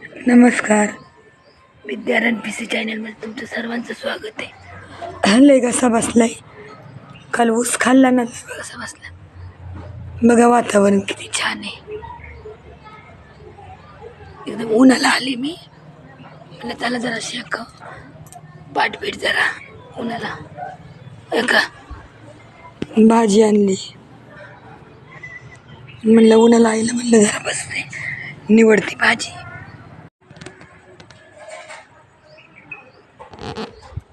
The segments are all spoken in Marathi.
नमस्कार. विद्यारण PC चॅनलमध्ये तुमचं सर्वांचं स्वागत आहे. लय कसा बसलाय. काल ऊस खाल्ला ना, कसा बसला बघा वातावरण किती छान आहे. एकदम उन्हाला आली मी, म्हणलं त्याला जरा शेक पाठपीठ जरा उन्हाला. का भाजी आणली, म्हणलं उन्हाला आईला म्हणलं जरा बसते निवडती भाजी.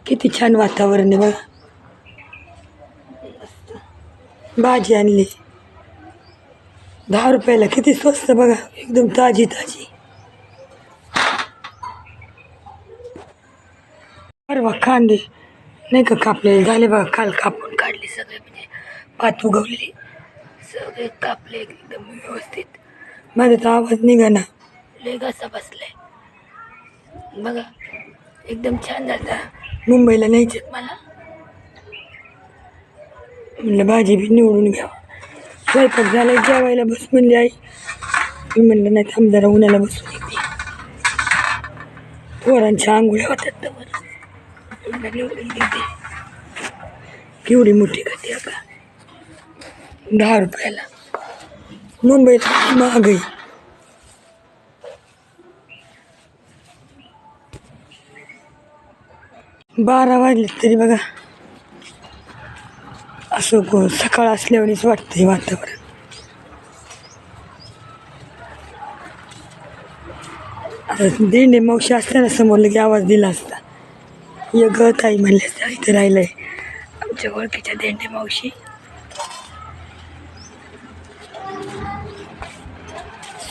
किती छान वातावरण आहे बघा. भाजी आणली 10 रुपयाला, किती स्वस्त बघा, एकदम ताजी ताजी. परवा कांदे नाही का कापलेले झाले बघा, काल कापून काढली सगळे, म्हणजे पात उगवलेली सगळे कापले एकदम व्यवस्थित. माझा तर आवाज निघा ना, लय घसा बसलाय बघा, एकदम छान झाला. मुंबईला न्यायचे मला म्हणलं भाजी बी निवडून घ्यावं. स्वयंपाक झाला, जेवायला बस म्हणली आई. मी म्हणलं नाही थांब जरा उन्हाला बसून येते. पोरांच्या आंघोळ्या होत्यात तर निवडून देते. केवढी मोठी खाते का, 10 रुपयाला. मुंबईत महाग आहे. बारा वाजले तरी बघा असं सकाळ असल्यावरच वाटतंय वातावरण. आता देंडे मावशी असताना समोर लगे आवाज दिला असता, ये ग ताई म्हणले इथं राहिलंय आमच्या ओळखीच्या देंडे मावशी.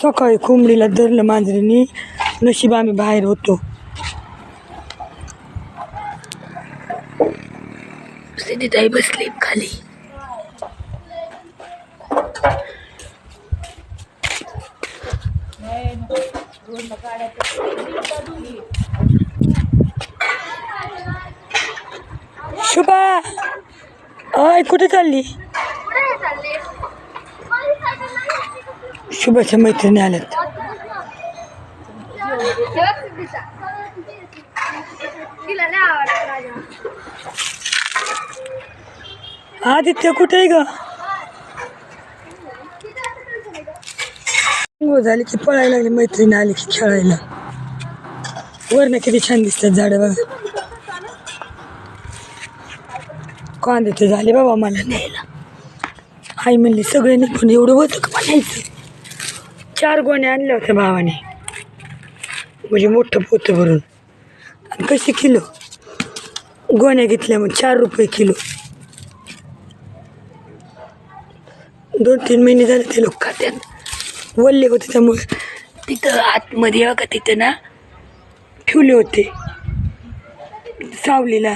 सकाळी कोंबडीला धरलं मांजरीनी, नशीब आम्ही बाहेर होतो. सिद्धीताई बसली खाली. शुभा अय कुठे चालली. शुभाच्या मैत्रिणी आल्यात. आदित्य कुठे आहे ग. झाली की पळायला लागली, मैत्रिणी आली की खेळायला. वरनं किती छान दिसतात झाडं बघा. कांदे ते झाले बाबा मला न्यायला. आई म्हणली सगळे निघून एवढं होतं का म्हणायचं. 4 गोण्या आणल्या होत्या भावाने, म्हणजे मोठं पोतं भरून. आणि कशी किलो गोण्या घेतल्या मग 4 रुपये किलो. 2-3 महिने झाले ते लोक खात्यात. वल्ले होते त्यामुळे तिथं आतमध्ये बघा, तिथं ना ठेवले होते, सावलीला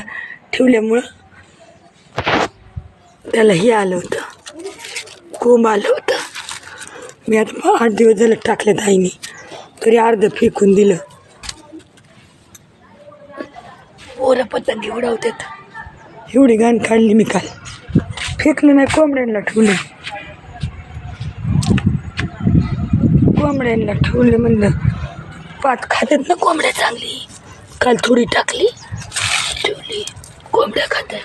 ठेवल्यामुळं त्याला हे आलं होतं, कोंब आलं होतं. मी आता 8 दिवस झालं टाकलेत आईने, तरी अर्ध फेकून दिलं. पोरं पतंगी उडवतात. एवढी घाण काढली मी काल, फेकलं नाही, कोंबड्यांना ठेवलं. कोंबड्यांना ठेवलं म्हणलं पात खात्यात ना कोंबड्या चांगली. काल थोडी टाकली, ठेवली, कोंबड्या खातात.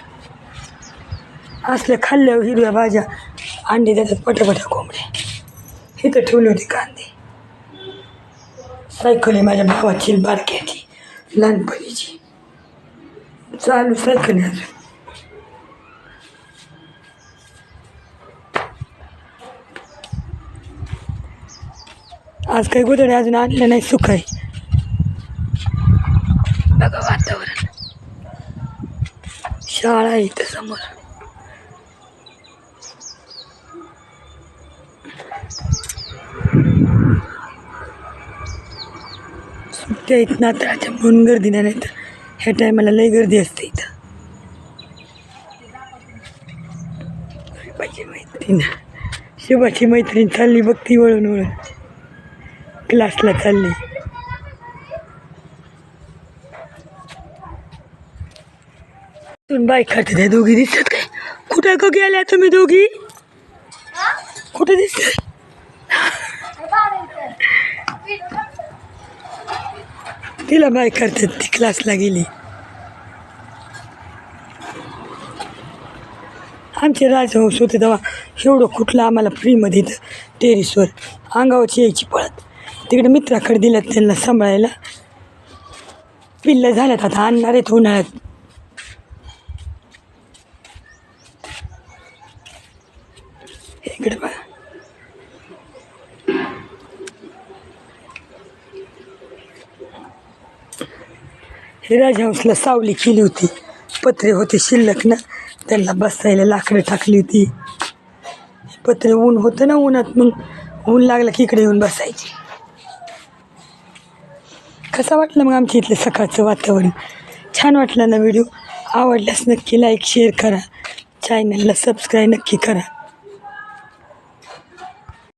असल्या खाल्ल्यावर हिरव्या भाज्या अंडी देतात पटापटा कोंबड्या. इथं ठेवली होती कांदे. सायकल आहे माझ्या भावाची बारक्याची लहानपणीची, चालू सायकल आहे अजून. आज काही गोधड्या अजून आणल्या नाही, सुख आहे बघा वातावरण. शाळा आहे इथं समोर. सुट्ट्या आहेत ना, तर म्हणून गर्दी नाही तर ह्या टायमाला लई गर्दी असते इथं. शुभाची मैत्रीण, शुभाची मैत्रीण चालली बघ ती वळून वळून क्लासला चालली. तुम्ही बाईक खाते त्या दोघी दिसत काय. कुठे का गेल्या तुम्ही दोघी, कुठे दिसत. तिला बाय करतात, ती क्लासला गेली. आमचे राजहंस होते तेव्हा एवढं कुठलं आम्हाला फ्रीमध्ये इथं टेरिसवर अंगावरची यायची पळत. तिकडे मित्राकडे दिल्यात त्यांना सांभाळायला. पिल्लं झाल्यात आता, आणणार आहेत उन्हाळ्यात. इकडे बघा, हे राजहंसला सावली केली होती, पत्रे होते शिल्लक ना, त्यांना बसायला लाकडं टाकली होती. पत्रे ऊन होतं ना, उन्हात मग ऊन लागलं की इकडे येऊन बसायची. कसं वाटलं मग आमच्या इथलं सकाळचं वातावरण? छान वाटलं ना व्हिडिओ? आवडल्यास नक्की लाईक शेअर करा, चॅनलला सबस्क्राईब नक्की करा.